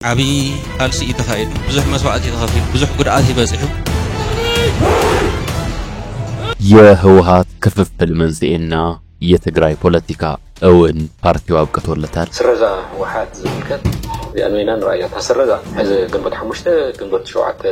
عبي قالسي يتخيل بزح مسوعات يتخفي بزح قرآت يبزحو የህወሓት ክፍፍል መንስኤና የትግራይ ፖለቲካ እውን ፓርቲው አብቅቶለታል። ስረዛ ወሓት ዝምልከት ያንወይናን ራያ ተሰረዛ እዚ ግንቦት 5 ግንቦት 7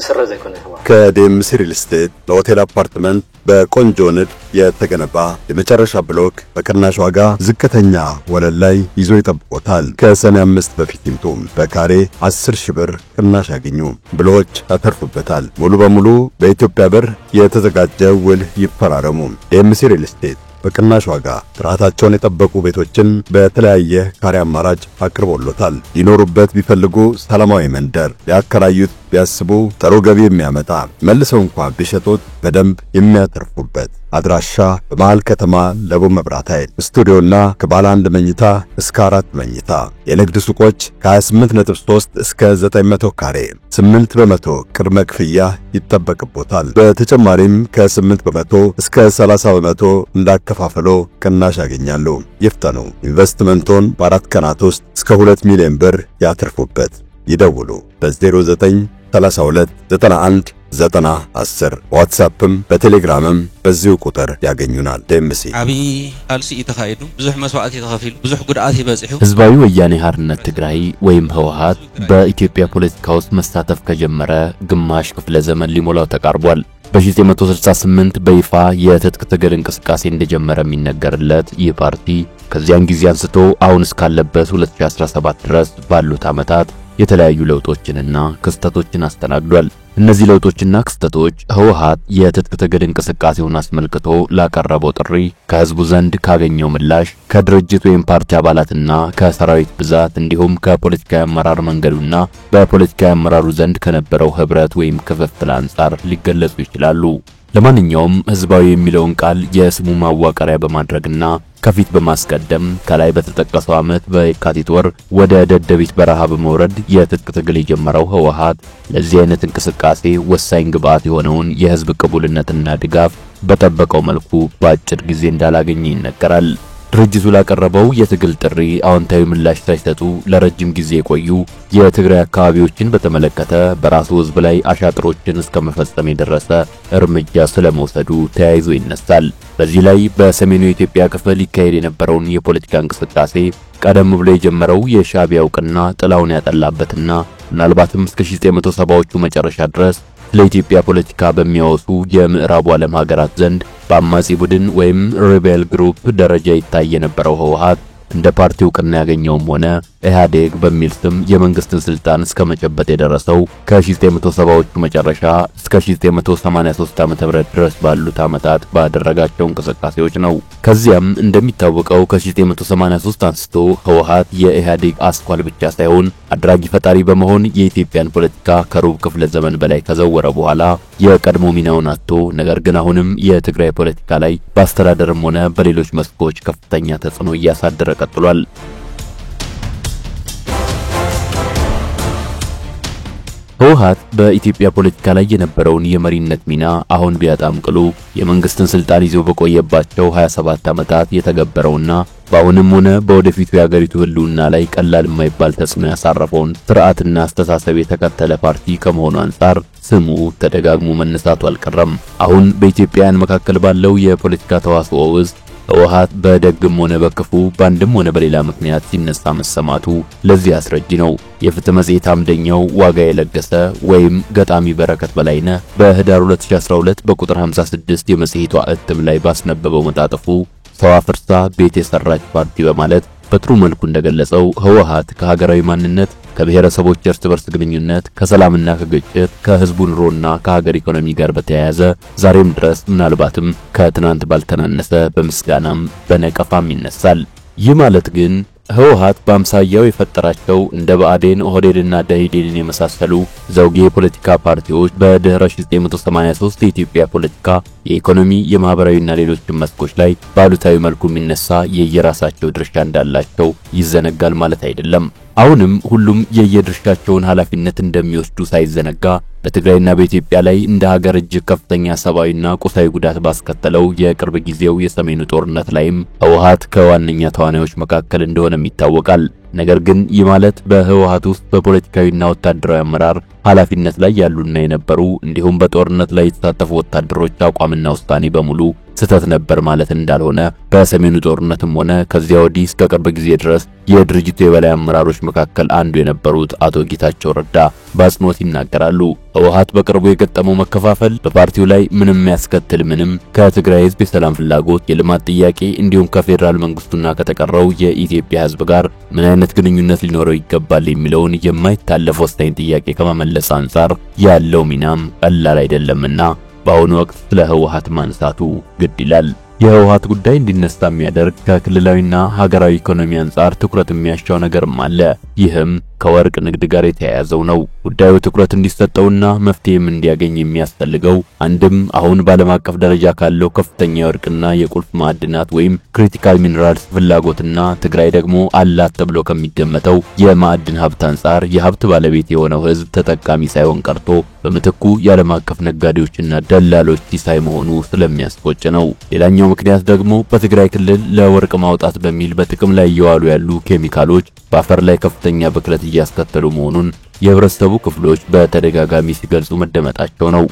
ስረዛ ይኮነ ህወሓት ከዴምሲ ሪል ስቴት ለሆቴል አፓርትመንት በቆንጆ ንድ የተገነባ የመጨረሻ ብሎክ በቅናሽ ዋጋ ዝቅተኛ ወለል ላይ ይዞ ይጠብቆታል። ከሰኔ 5 በፊት ይምጡ በካሬ 10,000 ብር ቅናሽ ያገኙ ብሎች ያተርፉበታል። ሙሉ በሙሉ በኢትዮጵያ ብር የተዘጋጀ ውል ይፈራረሙ። ዴምሲ ሪል ስቴት በቅናሽ ዋጋ ጥራታቸውን የጠበቁ ቤቶችን በተለያየ ካሬ አማራጭ አቅርቦሎታል። ሊኖሩበት ቢፈልጉ ሰላማዊ መንደር ሊያከራዩት ቢያስቡ ጥሩ ገቢ የሚያመጣ መልሰው እንኳን ቢሸጡት በደንብ የሚያተርፉበት አድራሻ በመሃል ከተማ ለቡ መብራት ኃይል ስቱዲዮና ከባለ 1 መኝታ እስከ 4 መኝታ የንግድ ሱቆች ከ28.3 እስከ 900 ካሬ 8% ቅድመ ክፍያ ይጠበቅቦታል። በተጨማሪም ከ8% እስከ 30% እንዳከፋፈሎ ቅናሽ ያገኛሉ። ይፍጠኑ። ኢንቨስትመንቶን በ4 ቀናት ውስጥ እስከ 2 ሚሊዮን ብር ያተርፉበት። ይደውሉ በ09 32 91 9010 ዋትስአፕም በቴሌግራምም በዚሁ ቁጥር ያገኙናል። ዴምሲ عبي قالسي يتخيل بزح مسوعات يتخفي بزح قرآت يبزحو ህዝባዊ ወያኔ ሓርነት ትግራይ ወይም ህወሓት በኢትዮጵያ ፖለቲካ ውስጥ መሳተፍ ከጀመረ ግማሽ ክፍለ ዘመን ሊሞላው ተቃርቧል። በ1968 በይፋ የትጥቅ ትግል እንቅስቃሴ እንደጀመረ የሚነገርለት ይህ ፓርቲ ከዚያን ጊዜ አንስቶ አሁን እስካለበት 2017 ድረስ ባሉት ዓመታት የተለያዩ ለውጦችንና ክስተቶችን አስተናግዷል። እነዚህ ለውጦችና ክስተቶች ህወሓት የትጥቅ ትግል እንቅስቃሴውን አስመልክቶ ላቀረበው ጥሪ ከህዝቡ ዘንድ ካገኘው ምላሽ ከድርጅት ወይም ፓርቲ አባላትና ከሰራዊት ብዛት እንዲሁም ከፖለቲካዊ አመራር መንገዱና በፖለቲካዊ አመራሩ ዘንድ ከነበረው ህብረት ወይም ክፍፍል አንፃር ሊገለጹ ይችላሉ። ለማንኛውም ህዝባዊ የሚለውን ቃል የስሙ ማዋቀሪያ በማድረግና ከፊት በማስቀደም ከላይ በተጠቀሰው ዓመት በየካቲት ወር ወደ ደደቢት በረሃ በመውረድ የትጥቅ ትግል የጀመረው ህወሓት ለዚህ አይነት እንቅስቃሴ ወሳኝ ግብዓት የሆነውን የህዝብ ቅቡልነትና ድጋፍ በጠበቀው መልኩ በአጭር ጊዜ እንዳላገኘ ይነገራል። ድርጅቱ ላቀረበው የትግል ጥሪ አዎንታዊ ምላሽ ሳይሰጡ ለረጅም ጊዜ የቆዩ የትግራይ አካባቢዎችን በተመለከተ በራሱ ህዝብ ላይ አሻጥሮችን እስከመፈጸም የደረሰ እርምጃ ስለመውሰዱ ተያይዞ ይነሳል። በዚህ ላይ በሰሜኑ የኢትዮጵያ ክፍል ይካሄድ የነበረውን የፖለቲካ እንቅስቃሴ ቀደም ብሎ የጀመረው የሻዕቢያ ዕውቅና ጥላውን ያጠላበትና ምናልባትም እስከ 1970ዎቹ መጨረሻ ድረስ ለኢትዮጵያ ፖለቲካ በሚያወሱ የምዕራቡ ዓለም ሀገራት ዘንድ በአማጺ ቡድን ወይም ሪቤል ግሩፕ ደረጃ ይታይ የነበረው ህወሓት እንደ ፓርቲ ዕውቅና ያገኘውም ሆነ ኢህአዴግ በሚል ስም የመንግስትን ስልጣን እስከመጨበጥ የደረሰው ከ1970ዎቹ መጨረሻ እስከ 1983 ዓ.ም ድረስ ባሉት ዓመታት ባደረጋቸው እንቅስቃሴዎች ነው። ከዚያም እንደሚታወቀው ከ1983 አንስቶ ህወሓት የኢህአዴግ አስኳል ብቻ ሳይሆን አድራጊ ፈጣሪ በመሆን የኢትዮጵያን ፖለቲካ ከሩብ ክፍለ ዘመን በላይ ከዘወረ በኋላ የቀድሞ ሚናውን አጥቶ ነገር ግን አሁንም የትግራይ ፖለቲካ ላይ በአስተዳደርም ሆነ በሌሎች መስኮች ከፍተኛ ተጽዕኖ እያሳደረ ቀጥሏል። ህወሓት በኢትዮጵያ ፖለቲካ ላይ የነበረውን የመሪነት ሚና አሁን ቢያጣም ቅሉ የመንግስትን ስልጣን ይዞ በቆየባቸው 27 ዓመታት የተገበረውና በአሁንም ሆነ በወደፊቱ የሀገሪቱ ህልውና ላይ ቀላል የማይባል ተጽዕኖ ያሳረፈውን ስርዓትና አስተሳሰብ የተከተለ ፓርቲ ከመሆኑ አንፃር ስሙ ተደጋግሞ መነሳቱ አልቀረም። አሁን በኢትዮጵያውያን መካከል ባለው የፖለቲካ ተዋስኦ ውስጥ ህወሓት በደግም ሆነ በክፉ ባንድም ሆነ በሌላ ምክንያት ሲነሳ መሰማቱ ለዚህ አስረጅ ነው። የፍትህ መጽሔት አምደኛው ዋጋ የለገሰ ወይም ገጣሚ በረከት በላይነህ በህዳር 2012 በቁጥር 56 የመጽሔቷ እትም ላይ ባስነበበው መጣጥፉ ሰው አፍርሳ ቤት የሰራች ፓርቲ በማለት በጥሩ መልኩ እንደገለጸው ህወሓት ከሀገራዊ ማንነት፣ ከብሔረሰቦች እርስ በርስ ግንኙነት፣ ከሰላምና ከግጭት፣ ከህዝቡ ኑሮና ከሀገር ኢኮኖሚ ጋር በተያያዘ ዛሬም ድረስ ምናልባትም ከትናንት ባልተናነሰ በምስጋናም በነቀፋም ይነሳል። ይህ ማለት ግን ህወሓት በአምሳያው የፈጠራቸው እንደ ብአዴን፣ ኦህዴድና ደኢህዴንን የመሳሰሉ ዘውጌ የፖለቲካ ፓርቲዎች በድህረ 1983 የኢትዮጵያ ፖለቲካ የኢኮኖሚ፣ የማህበራዊና ሌሎች መስኮች ላይ ባሉታዊ መልኩ የሚነሳ የየራሳቸው ድርሻ እንዳላቸው ይዘነጋል ማለት አይደለም። አሁንም ሁሉም የየድርሻቸውን ኃላፊነት እንደሚወስዱ ሳይዘነጋ በትግራይና በኢትዮጵያ ላይ እንደ ሀገር እጅግ ከፍተኛ ሰብአዊና ቁሳዊ ጉዳት ባስከተለው የቅርብ ጊዜው የሰሜኑ ጦርነት ላይም ህወሓት ከዋነኛ ተዋናዮች መካከል እንደሆነም ይታወቃል። ነገር ግን ይህ ማለት በህወሓት ውስጥ በፖለቲካዊና ወታደራዊ አመራር ኃላፊነት ላይ ያሉና የነበሩ እንዲሁም በጦርነት ላይ የተሳተፉ ወታደሮች አቋምና ውሳኔ በሙሉ ስህተት ነበር ማለት እንዳልሆነ በሰሜኑ ጦርነትም ሆነ ከዚያ ወዲህ እስከ ቅርብ ጊዜ ድረስ የድርጅቱ የበላይ አመራሮች መካከል አንዱ የነበሩት አቶ ጌታቸው ረዳ በአጽንኦት ይናገራሉ። ህወሓት በቅርቡ የገጠመው መከፋፈል በፓርቲው ላይ ምንም ያስከትል ምንም ከትግራይ ህዝብ የሰላም ፍላጎት፣ የልማት ጥያቄ እንዲሁም ከፌደራል መንግስቱና ከተቀረው የኢትዮጵያ ህዝብ ጋር ምን አይነት ግንኙነት ሊኖረው ይገባል የሚለውን የማይታለፍ ወሳኝ ጥያቄ ከመመለስ አንጻር ያለው ሚናም ቀላል አይደለምና በአሁኑ ወቅት ስለ ህወሓት ማንሳቱ ግድ ይላል። የህወሓት ጉዳይ እንዲነሳ የሚያደርግ ከክልላዊና ሀገራዊ ኢኮኖሚ አንጻር ትኩረት የሚያሻው ነገርም አለ። ይህም ከወርቅ ንግድ ጋር የተያያዘው ነው። ጉዳዩ ትኩረት እንዲሰጠውና መፍትሄም እንዲያገኝ የሚያስፈልገው አንድም አሁን በዓለም አቀፍ ደረጃ ካለው ከፍተኛ የወርቅና የቁልፍ ማዕድናት ወይም ክሪቲካል ሚነራልስ ፍላጎትና ትግራይ ደግሞ አላት ተብሎ ከሚገመተው የማዕድን ሀብት አንጻር የሀብት ባለቤት የሆነው ህዝብ ተጠቃሚ ሳይሆን ቀርቶ በምትኩ የዓለም አቀፍ ነጋዴዎችና ደላሎች ሲሳይ መሆኑ ስለሚያስቆጭ ነው። ሌላኛው ምክንያት ደግሞ በትግራይ ክልል ለወርቅ ማውጣት በሚል በጥቅም ላይ እየዋሉ ያሉ ኬሚካሎች በአፈር ላይ ከፍተኛ ብክለት እያስከተሉ መሆኑን የህብረተሰቡ ክፍሎች በተደጋጋሚ ሲገልጹ መደመጣቸው ነው።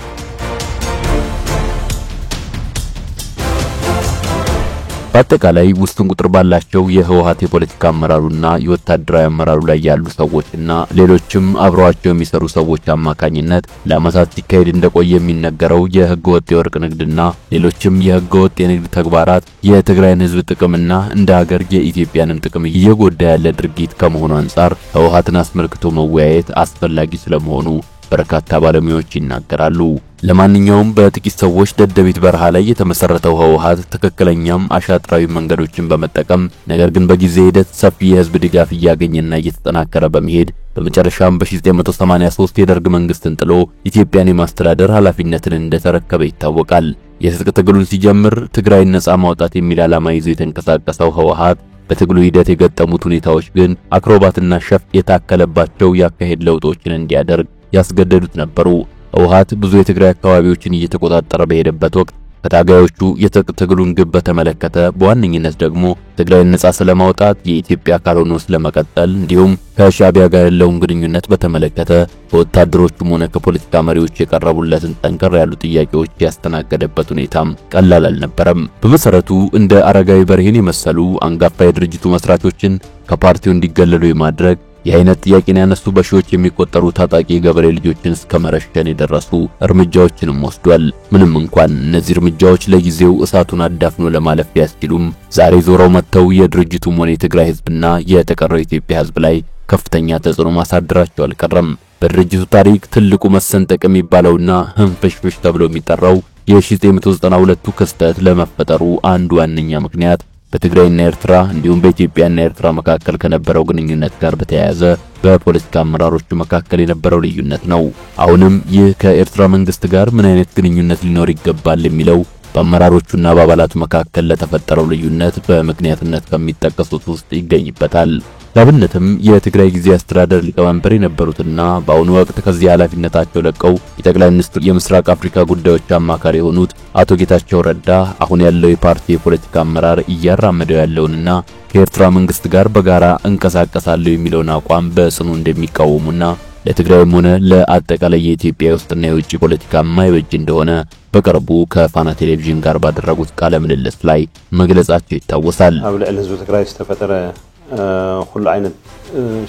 በአጠቃላይ ውስን ቁጥር ባላቸው የህወሓት የፖለቲካ አመራሩና የወታደራዊ አመራሩ ላይ ያሉ ሰዎችና ሌሎችም አብረዋቸው የሚሰሩ ሰዎች አማካኝነት ለዓመታት ሲካሄድ እንደቆየ የሚነገረው የህገ ወጥ የወርቅ ንግድና ሌሎችም የህገ ወጥ የንግድ ተግባራት የትግራይን ህዝብ ጥቅምና እንደ ሀገር የኢትዮጵያንም ጥቅም እየጎዳ ያለ ድርጊት ከመሆኑ አንጻር ህወሓትን አስመልክቶ መወያየት አስፈላጊ ስለመሆኑ በርካታ ባለሙያዎች ይናገራሉ። ለማንኛውም በጥቂት ሰዎች ደደቢት በረሃ ላይ የተመሰረተው ህወሓት ትክክለኛም አሻጥራዊ መንገዶችን በመጠቀም ነገር ግን በጊዜ ሂደት ሰፊ የህዝብ ድጋፍ እያገኘና እየተጠናከረ በመሄድ በመጨረሻም በ1983 የደርግ መንግስትን ጥሎ ኢትዮጵያን የማስተዳደር ኃላፊነትን እንደተረከበ ይታወቃል። የትጥቅ ትግሉን ሲጀምር ትግራይን ነጻ ማውጣት የሚል ዓላማ ይዞ የተንቀሳቀሰው ህወሓት በትግሉ ሂደት የገጠሙት ሁኔታዎች ግን አክሮባትና ሸፍጥ የታከለባቸው ያካሄድ ለውጦችን እንዲያደርግ ያስገደዱት ነበሩ። ህወሓት ብዙ የትግራይ አካባቢዎችን እየተቆጣጠረ በሄደበት ወቅት ከታጋዮቹ የትጥቅ ትግሉን ግብ በተመለከተ በዋነኝነት ደግሞ ትግራይን ነጻ ስለማውጣት የኢትዮጵያ አካል ሆኖ ስለመቀጠል እንዲሁም ከሻዕቢያ ጋር ያለውን ግንኙነት በተመለከተ ከወታደሮቹም ሆነ ከፖለቲካ መሪዎች የቀረቡለትን ጠንከር ያሉ ጥያቄዎች ያስተናገደበት ሁኔታም ቀላል አልነበረም። በመሰረቱ እንደ አረጋዊ በርሄን የመሰሉ አንጋፋ የድርጅቱ መስራቾችን ከፓርቲው እንዲገለሉ የማድረግ የአይነት ጥያቄን ያነሱ በሺዎች የሚቆጠሩ ታጣቂ ገበሬ ልጆችን እስከ መረሸን የደረሱ እርምጃዎችንም ወስዷል። ምንም እንኳን እነዚህ እርምጃዎች ለጊዜው እሳቱን አዳፍኖ ለማለፍ ቢያስችሉም ዛሬ ዞረው መጥተው የድርጅቱም ሆነ የትግራይ ህዝብና የተቀረው የኢትዮጵያ ህዝብ ላይ ከፍተኛ ተጽዕኖ ማሳደራቸው አልቀረም። በድርጅቱ ታሪክ ትልቁ መሰንጠቅ የሚባለውና ህንፍሽፍሽ ተብሎ የሚጠራው የ1992ቱ ክስተት ለመፈጠሩ አንዱ ዋነኛ ምክንያት በትግራይና ኤርትራ እንዲሁም በኢትዮጵያና ኤርትራ መካከል ከነበረው ግንኙነት ጋር በተያያዘ በፖለቲካ አመራሮቹ መካከል የነበረው ልዩነት ነው። አሁንም ይህ ከኤርትራ መንግስት ጋር ምን አይነት ግንኙነት ሊኖር ይገባል የሚለው በአመራሮቹና በአባላቱ መካከል ለተፈጠረው ልዩነት በምክንያትነት ከሚጠቀሱት ውስጥ ይገኝበታል። ለአብነትም የትግራይ ጊዜያዊ አስተዳደር ሊቀመንበር የነበሩትና በአሁኑ ወቅት ከዚህ ኃላፊነታቸው ለቀው የጠቅላይ ሚኒስትሩ የምስራቅ አፍሪካ ጉዳዮች አማካሪ የሆኑት አቶ ጌታቸው ረዳ አሁን ያለው የፓርቲ የፖለቲካ አመራር እያራመደው ያለውንና ከኤርትራ መንግስት ጋር በጋራ እንቀሳቀሳለሁ የሚለውን አቋም በጽኑ እንደሚቃወሙና ለትግራይም ሆነ ለአጠቃላይ የኢትዮጵያ ውስጥና የውጭ ፖለቲካ የማይበጅ እንደሆነ በቅርቡ ከፋና ቴሌቪዥን ጋር ባደረጉት ቃለ ምልልስ ላይ መግለጻቸው ይታወሳል። አብለ ህዝብ ትግራይ ተፈጠረ ሁሉ አይነት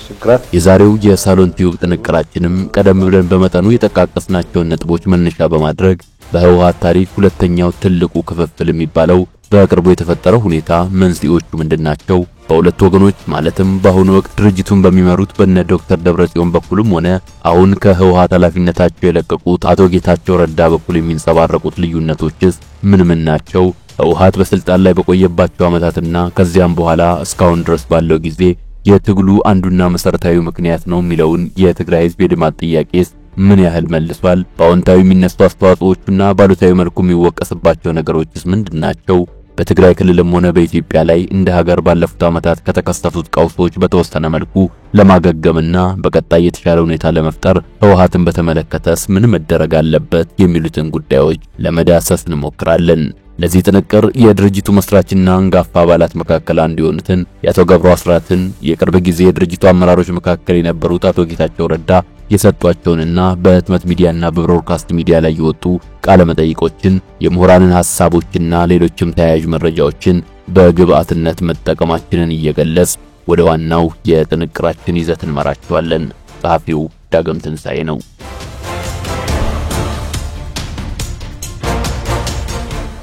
ሽግራት የዛሬው የሳሎን ቲዩብ ጥንቅራችንም ቀደም ብለን በመጠኑ የጠቃቀስናቸውን ነጥቦች መነሻ በማድረግ በህወሓት ታሪክ ሁለተኛው ትልቁ ክፍፍል የሚባለው በቅርቡ የተፈጠረው ሁኔታ መንስኤዎቹ ምንድናቸው? በሁለት ወገኖች ማለትም በአሁኑ ወቅት ድርጅቱን በሚመሩት በነ ዶክተር ደብረጽዮን በኩልም ሆነ አሁን ከህወሓት ኃላፊነታቸው የለቀቁት አቶ ጌታቸው ረዳ በኩል የሚንጸባረቁት ልዩነቶችስ ምን ናቸው? ህወሓት በስልጣን ላይ በቆየባቸው ዓመታትና ከዚያም በኋላ እስካሁን ድረስ ባለው ጊዜ የትግሉ አንዱና መሰረታዊ ምክንያት ነው የሚለውን የትግራይ ህዝብ የልማት ጥያቄስ ምን ያህል መልሷል? በአዎንታዊ የሚነሱ አስተዋጽኦዎቹና ባሉታዊ መልኩ የሚወቀስባቸው ነገሮችስ ምንድናቸው? በትግራይ ክልልም ሆነ በኢትዮጵያ ላይ እንደ ሀገር ባለፉት ዓመታት ከተከሰቱት ቀውሶች በተወሰነ መልኩ ለማገገምና በቀጣይ የተሻለ ሁኔታ ለመፍጠር ህወሓትን በተመለከተስ ምን መደረግ አለበት የሚሉትን ጉዳዮች ለመዳሰስ እንሞክራለን። ለዚህ ጥንቅር የድርጅቱ መስራችና አንጋፋ አባላት መካከል አንዱ የሆኑትን የአቶ ገብሩ አስራትን የቅርብ ጊዜ የድርጅቱ አመራሮች መካከል የነበሩት አቶ ጌታቸው ረዳ የሰጧቸውንና በህትመት ሚዲያና በብሮድካስት ሚዲያ ላይ የወጡ ቃለ መጠይቆችን የምሁራንን ሐሳቦችና ሌሎችም ተያያዥ መረጃዎችን በግብአትነት መጠቀማችንን እየገለጽ ወደ ዋናው የጥንቅራችን ይዘት እንመራችኋለን። ጸሐፊው ዳግም ትንሳኤ ነው።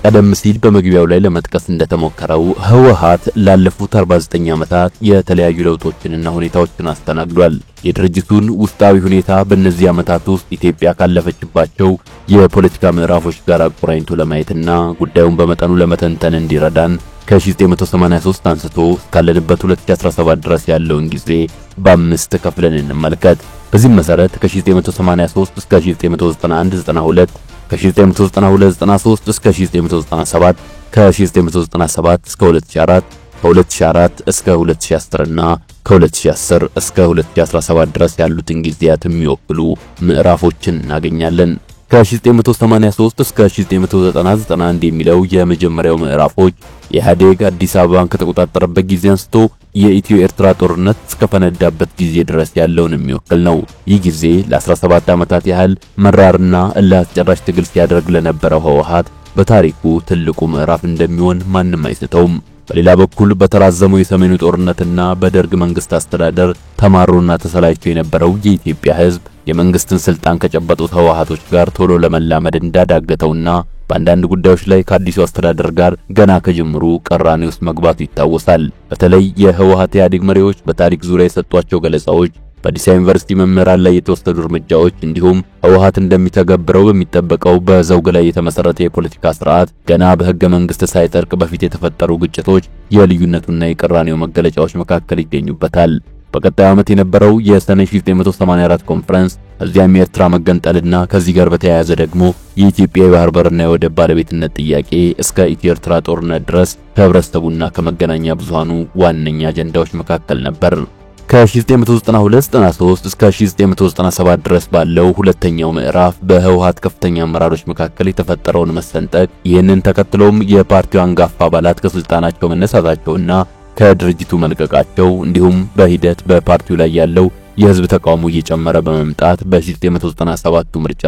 ቀደም ሲል በመግቢያው ላይ ለመጥቀስ እንደተሞከረው ህወሓት ላለፉት 49 ዓመታት የተለያዩ ለውጦችንና ሁኔታዎችን አስተናግዷል። የድርጅቱን ውስጣዊ ሁኔታ በእነዚህ ዓመታት ውስጥ ኢትዮጵያ ካለፈችባቸው የፖለቲካ ምዕራፎች ጋር አቆራኝቶ ለማየትና ጉዳዩን በመጠኑ ለመተንተን እንዲረዳን ከ1983 አንስቶ እስካለንበት 2017 ድረስ ያለውን ጊዜ በአምስት ከፍለን እንመልከት። በዚህም መሰረት ከ1983 እስከ 1991-92 ከ1992-93 እስከ 1997 ከ1997 እስከ 2004 ከ2004 እስከ 2010 እና ከ2010 እስከ 2017 ድረስ ያሉትን ጊዜያት የሚወክሉ ምዕራፎችን እናገኛለን። ከ1983 እስከ 1991 የሚለው የመጀመሪያው ምዕራፎች ኢህአዴግ አዲስ አበባን ከተቆጣጠረበት ጊዜ አንስቶ የኢትዮ ኤርትራ ጦርነት እስከፈነዳበት ጊዜ ድረስ ያለውን የሚወክል ነው። ይህ ጊዜ ለ17 ዓመታት ያህል መራርና እልህ አስጨራሽ ትግል ሲያደርግ ለነበረው ህወሓት በታሪኩ ትልቁ ምዕራፍ እንደሚሆን ማንም አይስተውም። በሌላ በኩል በተራዘመው የሰሜኑ ጦርነትና በደርግ መንግስት አስተዳደር ተማሮና ተሰላችቶ የነበረው የኢትዮጵያ ህዝብ የመንግስትን ስልጣን ከጨበጡት ህወሓቶች ጋር ቶሎ ለመላመድ እንዳዳገተውና በአንዳንድ ጉዳዮች ላይ ከአዲሱ አስተዳደር ጋር ገና ከጅምሩ ቅራኔ ውስጥ መግባቱ ይታወሳል። በተለይ የህወሓት ኢህአዴግ መሪዎች በታሪክ ዙሪያ የሰጧቸው ገለጻዎች፣ በአዲስ አበባ ዩኒቨርሲቲ መምህራን ላይ የተወሰዱ እርምጃዎች እንዲሁም ህወሓት እንደሚተገብረው በሚጠበቀው በዘውግ ላይ የተመሰረተ የፖለቲካ ስርዓት ገና በህገ መንግስት ሳይጠርቅ በፊት የተፈጠሩ ግጭቶች የልዩነቱና የቅራኔው መገለጫዎች መካከል ይገኙበታል። በቀጣዩ ዓመት የነበረው የሰኔ 1984 ኮንፈረንስ እዚያም የኤርትራ መገንጠልና ከዚህ ጋር በተያያዘ ደግሞ የኢትዮጵያ የባህር በርና የወደብ ባለቤትነት ጥያቄ እስከ ኢትዮ ኤርትራ ጦርነት ድረስ ከህብረተሰቡና ከመገናኛ ብዙሃኑ ዋነኛ አጀንዳዎች መካከል ነበር። ከ1992-93 እስከ 1997 ድረስ ባለው ሁለተኛው ምዕራፍ በህወሓት ከፍተኛ አመራሮች መካከል የተፈጠረውን መሰንጠቅ፣ ይህንን ተከትሎም የፓርቲው አንጋፋ አባላት ከስልጣናቸው መነሳታቸውና ከድርጅቱ መልቀቃቸው እንዲሁም በሂደት በፓርቲው ላይ ያለው የህዝብ ተቃውሞ እየጨመረ በመምጣት በ1997 ምርጫ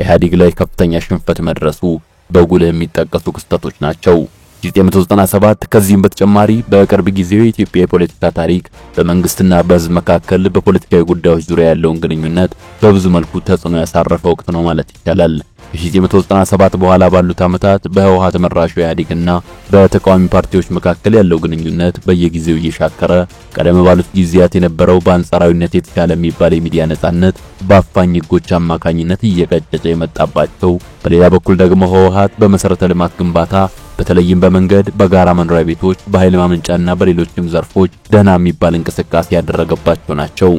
ኢህአዴግ ላይ ከፍተኛ ሽንፈት መድረሱ በጉልህ የሚጠቀሱ ክስተቶች ናቸው። 1997 ከዚህም በተጨማሪ በቅርብ ጊዜው የኢትዮጵያ የፖለቲካ ታሪክ በመንግስትና በህዝብ መካከል በፖለቲካዊ ጉዳዮች ዙሪያ ያለውን ግንኙነት በብዙ መልኩ ተጽዕኖ ያሳረፈ ወቅት ነው ማለት ይቻላል። ከ1997 በኋላ ባሉት ዓመታት በህወሓት መራሹ ኢህአዴግና በተቃዋሚ ፓርቲዎች መካከል ያለው ግንኙነት በየጊዜው እየሻከረ ቀደም ባሉት ጊዜያት የነበረው በአንጻራዊነት የተሻለ የሚባል የሚዲያ ነጻነት በአፋኝ ህጎች አማካኝነት እየቀጨጨ የመጣባቸው፣ በሌላ በኩል ደግሞ ህወሓት በመሰረተ ልማት ግንባታ በተለይም በመንገድ፣ በጋራ መኖሪያ ቤቶች፣ በኃይል ማመንጫና በሌሎችም ዘርፎች ደህና የሚባል እንቅስቃሴ ያደረገባቸው ናቸው።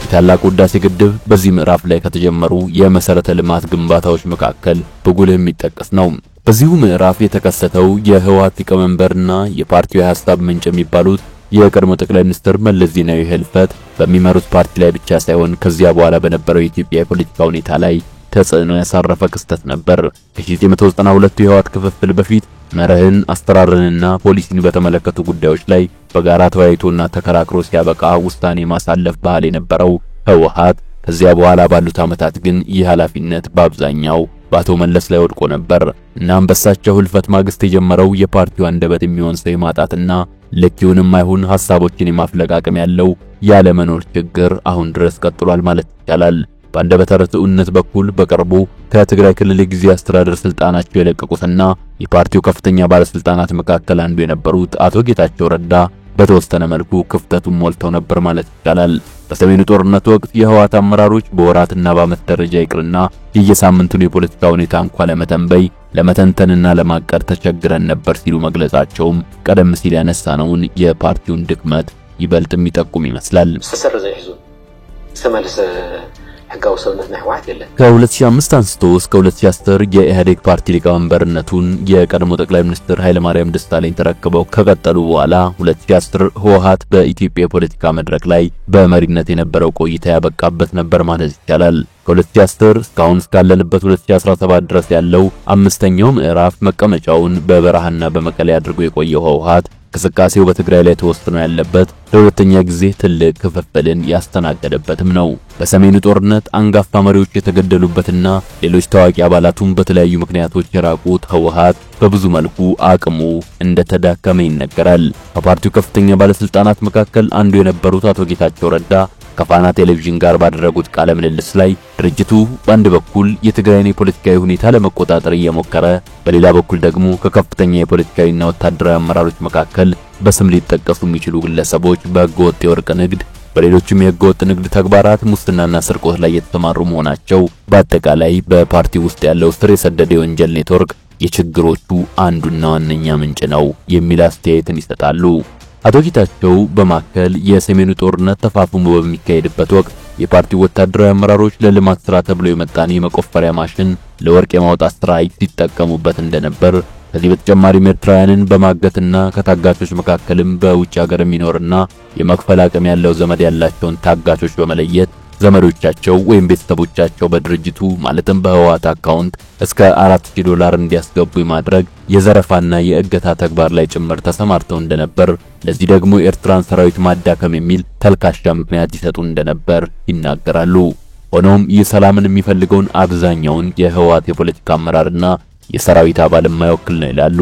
የታላቁ ህዳሴ ግድብ በዚህ ምዕራፍ ላይ ከተጀመሩ የመሰረተ ልማት ግንባታዎች መካከል በጉልህ የሚጠቀስ ነው። በዚሁ ምዕራፍ የተከሰተው የህወሓት ሊቀመንበርና የፓርቲው የሐሳብ ምንጭ የሚባሉት የቀድሞ ጠቅላይ ሚኒስትር መለስ ዜናዊ ህልፈት በሚመሩት ፓርቲ ላይ ብቻ ሳይሆን ከዚያ በኋላ በነበረው የኢትዮጵያ የፖለቲካ ሁኔታ ላይ ተጽዕኖ ያሳረፈ ክስተት ነበር። ከ1992 የህወሓት ክፍፍል በፊት መርህን፣ አስተራርንና ፖሊሲን በተመለከቱ ጉዳዮች ላይ በጋራ ተወያይቶና ተከራክሮ ሲያበቃ ውሳኔ ማሳለፍ ባህል የነበረው ህወሓት ከዚያ በኋላ ባሉት ዓመታት ግን ይህ ኃላፊነት በአብዛኛው በአቶ መለስ ላይ ወድቆ ነበር። እናም በሳቸው ህልፈት ማግስት የጀመረው የፓርቲው አንደበት የሚሆን ሰው የማጣትና ለኪውንም አይሁን ሐሳቦችን የማፍለቅ አቅም ያለው ያለመኖር ችግር አሁን ድረስ ቀጥሏል ማለት ይቻላል። በአንደበተ ርቱዕነት በኩል በቅርቡ ከትግራይ ክልል የጊዜያዊ አስተዳደር ስልጣናቸው የለቀቁትና የፓርቲው ከፍተኛ ባለስልጣናት መካከል አንዱ የነበሩት አቶ ጌታቸው ረዳ በተወሰነ መልኩ ክፍተቱን ሞልተው ነበር ማለት ይቻላል። በሰሜኑ ጦርነት ወቅት የህወሓት አመራሮች በወራትና በዓመት ደረጃ ይቅርና የየሳምንቱን የፖለቲካ ሁኔታ እንኳን ለመተንበይ ለመተንተንና ለማቀድ ተቸግረን ነበር ሲሉ መግለጻቸውም ቀደም ሲል ያነሳነውን የፓርቲውን ድክመት ይበልጥ የሚጠቁም ይመስላል። ተሰረዘ ይዙ ተመለሰ ሕጋዊ ሰውነት ናይ ህወሓት የለን። ከ2005 አንስቶ እስከ 2010 የኢህአዴግ ፓርቲ ሊቀመንበርነቱን የቀድሞ ጠቅላይ ሚኒስትር ኃይለማርያም ደሳለኝ ተረክበው ከቀጠሉ በኋላ 2010 ህወሓት በኢትዮጵያ የፖለቲካ መድረክ ላይ በመሪነት የነበረው ቆይታ ያበቃበት ነበር ማለት ይቻላል። ከ2010 እስካሁን እስካለንበት 2017 ድረስ ያለው አምስተኛው ምዕራፍ መቀመጫውን በበረሃና በመቀሌ አድርጎ የቆየው ህወሓት እንቅስቃሴው በትግራይ ላይ ተወስኖ ያለበት ለሁለተኛ ጊዜ ትልቅ ክፍፍልን ያስተናገደበትም ነው። በሰሜኑ ጦርነት አንጋፋ መሪዎች የተገደሉበትና ሌሎች ታዋቂ አባላቱም በተለያዩ ምክንያቶች የራቁት ህወሓት በብዙ መልኩ አቅሙ እንደተዳከመ ይነገራል። ከፓርቲው ከፍተኛ ባለስልጣናት መካከል አንዱ የነበሩት አቶ ጌታቸው ረዳ ከፋና ቴሌቪዥን ጋር ባደረጉት ቃለ ምልልስ ላይ ድርጅቱ በአንድ በኩል የትግራይን የፖለቲካዊ ሁኔታ ለመቆጣጠር እየሞከረ በሌላ በኩል ደግሞ ከከፍተኛ የፖለቲካዊና ወታደራዊ አመራሮች መካከል በስም ሊጠቀሱ የሚችሉ ግለሰቦች በህገወጥ የወርቅ ንግድ፣ በሌሎችም የህገወጥ ንግድ ተግባራት፣ ሙስናና ስርቆት ላይ የተሰማሩ መሆናቸው በአጠቃላይ በፓርቲ ውስጥ ያለው ስር የሰደደ የወንጀል ኔትወርክ የችግሮቹ አንዱና ዋነኛ ምንጭ ነው የሚል አስተያየትን ይሰጣሉ። አቶ ጌታቸው በማከል የሰሜኑ ጦርነት ተፋፍሞ በሚካሄድበት ወቅት የፓርቲው ወታደራዊ አመራሮች ለልማት ስራ ተብሎ የመጣን የመቆፈሪያ ማሽን ለወርቅ የማውጣት ስራ ሲጠቀሙበት እንደነበር፣ ከዚህ በተጨማሪም ኤርትራውያንን በማገትና ከታጋቾች መካከልም በውጭ ሀገር የሚኖርና የመክፈል አቅም ያለው ዘመድ ያላቸውን ታጋቾች በመለየት ዘመዶቻቸው ወይም ቤተሰቦቻቸው በድርጅቱ ማለትም በህወሓት አካውንት እስከ $4000 እንዲያስገቡ የማድረግ የዘረፋና የእገታ ተግባር ላይ ጭምር ተሰማርተው እንደነበር፣ ለዚህ ደግሞ ኤርትራን ሰራዊት ማዳከም የሚል ተልካሻ ምክንያት ይሰጡ እንደነበር ይናገራሉ። ሆኖም ይህ ሰላምን የሚፈልገውን አብዛኛውን የህወሓት የፖለቲካ አመራርና የሰራዊት አባል የማይወክል ነው ይላሉ።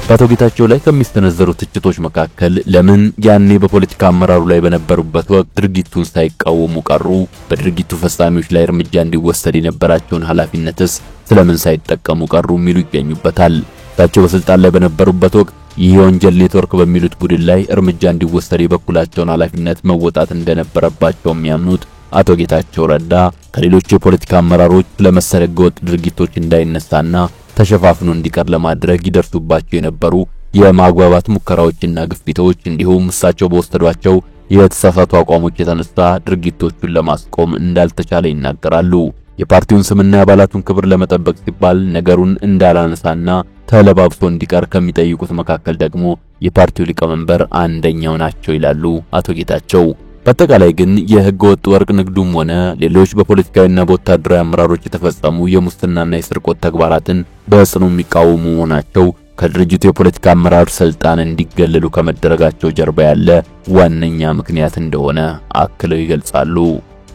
በአቶ ጌታቸው ላይ ከሚስተነዘሩ ትችቶች መካከል ለምን ያኔ በፖለቲካ አመራሩ ላይ በነበሩበት ወቅት ድርጊቱን ሳይቃወሙ ቀሩ? በድርጊቱ ፈጻሚዎች ላይ እርምጃ እንዲወሰድ የነበራቸውን ኃላፊነትስ ስለምን ሳይጠቀሙ ቀሩ የሚሉ ይገኙበታል። ታቸው በስልጣን ላይ በነበሩበት ወቅት ይህ የወንጀል ኔትወርክ በሚሉት ቡድን ላይ እርምጃ እንዲወሰድ የበኩላቸውን ኃላፊነት መወጣት እንደነበረባቸው የሚያምኑት አቶ ጌታቸው ረዳ ከሌሎች የፖለቲካ አመራሮች ስለመሰለ ህገወጥ ድርጊቶች እንዳይነሳና ተሸፋፍኖ እንዲቀር ለማድረግ ይደርሱባቸው የነበሩ የማግባባት ሙከራዎችና ግፊቶች እንዲሁም እሳቸው በወሰዷቸው የተሳሳቱ አቋሞች የተነሳ ድርጊቶቹን ለማስቆም እንዳልተቻለ ይናገራሉ። የፓርቲውን ስምና የአባላቱን ክብር ለመጠበቅ ሲባል ነገሩን እንዳላነሳና ተለባብሶ እንዲቀር ከሚጠይቁት መካከል ደግሞ የፓርቲው ሊቀመንበር አንደኛው ናቸው ይላሉ አቶ ጌታቸው። በአጠቃላይ ግን የህገወጥ ወርቅ ንግዱም ሆነ ሌሎች በፖለቲካዊና በወታደራዊ አመራሮች የተፈጸሙ የሙስናና የስርቆት ተግባራትን በጽኑ የሚቃወሙ መሆናቸው ከድርጅቱ የፖለቲካ አመራር ስልጣን እንዲገለሉ ከመደረጋቸው ጀርባ ያለ ዋነኛ ምክንያት እንደሆነ አክለው ይገልጻሉ።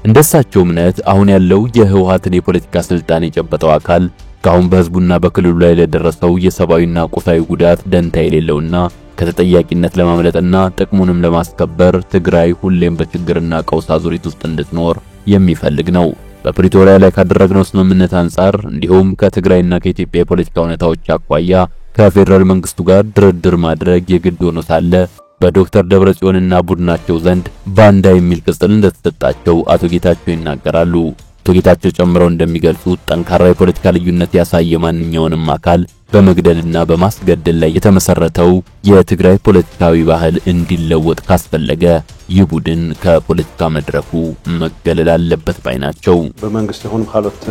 እንደሳቸው እምነት አሁን ያለው የህወሓትን የፖለቲካ ስልጣን የጨበጠው አካል ካሁን በህዝቡና በክልሉ ላይ ለደረሰው የሰብአዊና ቁሳዊ ጉዳት ደንታ የሌለውና ከተጠያቂነት ለማምለጥና ጥቅሙንም ለማስከበር ትግራይ ሁሌም በችግርና ቀውስ አዙሪት ውስጥ እንድትኖር የሚፈልግ ነው። በፕሪቶሪያ ላይ ካደረግነው ስምምነት አንጻር እንዲሁም ከትግራይና ከኢትዮጵያ የፖለቲካ ሁኔታዎች አኳያ ከፌደራል መንግስቱ ጋር ድርድር ማድረግ የግድ ሆኖ ሳለ በዶክተር ደብረጽዮንና ቡድናቸው ዘንድ ባንዳ የሚል ቅጽል እንደተሰጣቸው አቶ ጌታቸው ይናገራሉ። አቶ ጌታቸው ጨምረው እንደሚገልጹት ጠንካራ የፖለቲካ ልዩነት ያሳየ ማንኛውንም አካል በመግደልና በማስገደል ላይ የተመሰረተው የትግራይ ፖለቲካዊ ባህል እንዲለወጥ ካስፈለገ ይህ ቡድን ከፖለቲካ መድረኩ መገለል አለበት ባይ ናቸው። በመንግስት የሆኑ ካሎት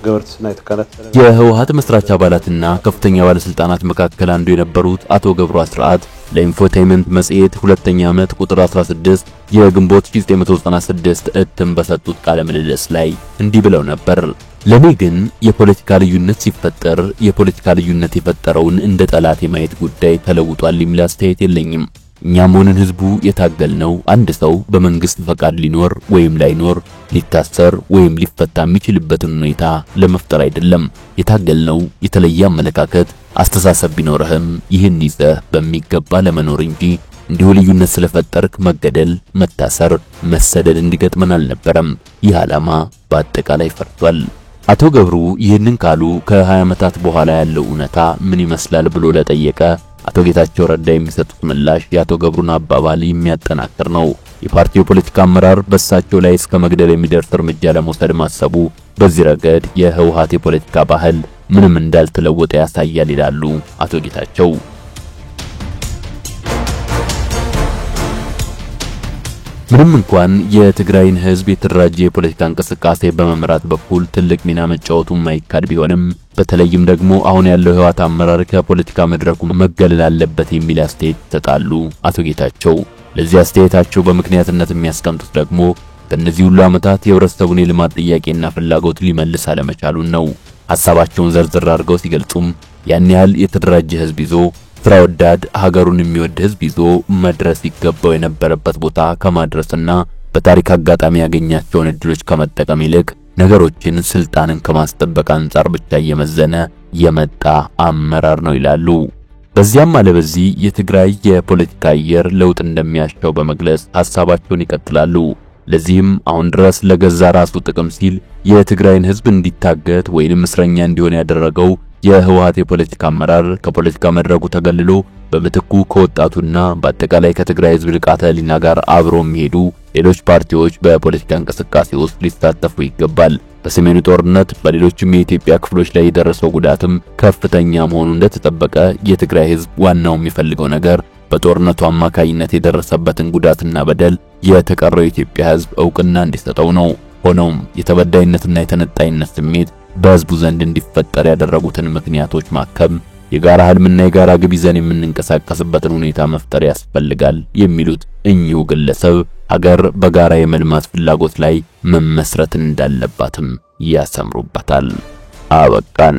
ገበርት ስናይ ተካላት የህወሓት መስራች አባላትና ከፍተኛ ባለስልጣናት መካከል አንዱ የነበሩት አቶ ገብሩ አስራት ለኢንፎቴይመንት መጽሔት ሁለተኛ ዓመት ቁጥር 16 የግንቦት 1996 እትም በሰጡት ቃለ ምልልስ ላይ እንዲህ ብለው ነበር። ለኔ ግን የፖለቲካ ልዩነት ሲፈጠር የፖለቲካ ልዩነት የፈጠረውን እንደ ጠላት የማየት ጉዳይ ተለውጧል የሚል አስተያየት የለኝም። እኛም ሆነን ህዝቡ የታገልነው አንድ ሰው በመንግስት ፈቃድ ሊኖር ወይም ላይኖር ሊታሰር ወይም ሊፈታ የሚችልበትን ሁኔታ ለመፍጠር አይደለም። የታገልነው የተለየ አመለካከት አስተሳሰብ ቢኖርህም ይህን ይዘህ በሚገባ ለመኖር እንጂ እንዲሁ ልዩነት ስለፈጠርክ መገደል፣ መታሰር፣ መሰደድ እንዲገጥመን አልነበረም። ይህ ዓላማ በአጠቃላይ ፈርቷል። አቶ ገብሩ ይህንን ካሉ ከ20 ዓመታት በኋላ ያለው እውነታ ምን ይመስላል ብሎ ለጠየቀ አቶ ጌታቸው ረዳ የሚሰጡት ምላሽ የአቶ ገብሩን አባባል የሚያጠናክር ነው። የፓርቲው ፖለቲካ አመራር በእሳቸው ላይ እስከ መግደል የሚደርስ እርምጃ ለመውሰድ ማሰቡ በዚህ ረገድ የህወሓት የፖለቲካ ባህል ምንም እንዳልተለወጠ ያሳያል ይላሉ አቶ ጌታቸው። ምንም እንኳን የትግራይን ህዝብ የተደራጀ የፖለቲካ እንቅስቃሴ በመምራት በኩል ትልቅ ሚና መጫወቱ የማይካድ ቢሆንም በተለይም ደግሞ አሁን ያለው ህወሓት አመራር ከፖለቲካ መድረኩ መገለል አለበት የሚል አስተያየት ይሰጣሉ አቶ ጌታቸው። ለዚህ አስተያየታቸው በምክንያትነት የሚያስቀምጡት ደግሞ በእነዚህ ሁሉ ዓመታት የህብረተሰቡን የልማት ጥያቄና ፍላጎት ሊመልስ አለመቻሉን ነው። ሐሳባቸውን ዘርዝር አድርገው ሲገልጹም ያን ያህል የተደራጀ ህዝብ ይዞ ስራ ወዳድ ሀገሩን የሚወድ ህዝብ ይዞ መድረስ ይገባው የነበረበት ቦታ ከማድረስና በታሪክ አጋጣሚ ያገኛቸውን እድሎች ከመጠቀም ይልቅ ነገሮችን ስልጣንን ከማስጠበቅ አንፃር ብቻ እየመዘነ የመጣ አመራር ነው ይላሉ። በዚያም አለበዚህ የትግራይ የፖለቲካ አየር ለውጥ እንደሚያሻው በመግለጽ ሐሳባቸውን ይቀጥላሉ። ለዚህም አሁን ድረስ ለገዛ ራሱ ጥቅም ሲል የትግራይን ህዝብ እንዲታገት ወይንም እስረኛ እንዲሆን ያደረገው የህወሓት የፖለቲካ አመራር ከፖለቲካ መድረኩ ተገልሎ በምትኩ ከወጣቱና በአጠቃላይ ከትግራይ ህዝብ ንቃተ ህሊና ጋር አብሮ የሚሄዱ ሌሎች ፓርቲዎች በፖለቲካ እንቅስቃሴ ውስጥ ሊሳተፉ ይገባል። በሰሜኑ ጦርነት በሌሎችም የኢትዮጵያ ክፍሎች ላይ የደረሰው ጉዳትም ከፍተኛ መሆኑ እንደተጠበቀ የትግራይ ህዝብ ዋናው የሚፈልገው ነገር በጦርነቱ አማካይነት የደረሰበትን ጉዳትና በደል የተቀረው የኢትዮጵያ ህዝብ ዕውቅና እንዲሰጠው ነው። ሆኖም የተበዳይነትና የተነጣይነት ስሜት በህዝቡ ዘንድ እንዲፈጠር ያደረጉትን ምክንያቶች ማከም፣ የጋራ ህልምና የጋራ ግብ ይዘን የምንንቀሳቀስበትን ሁኔታ መፍጠር ያስፈልጋል የሚሉት እኚሁ ግለሰብ ሀገር በጋራ የመልማት ፍላጎት ላይ መመስረት እንዳለባትም ያሰምሩበታል። አበቃን።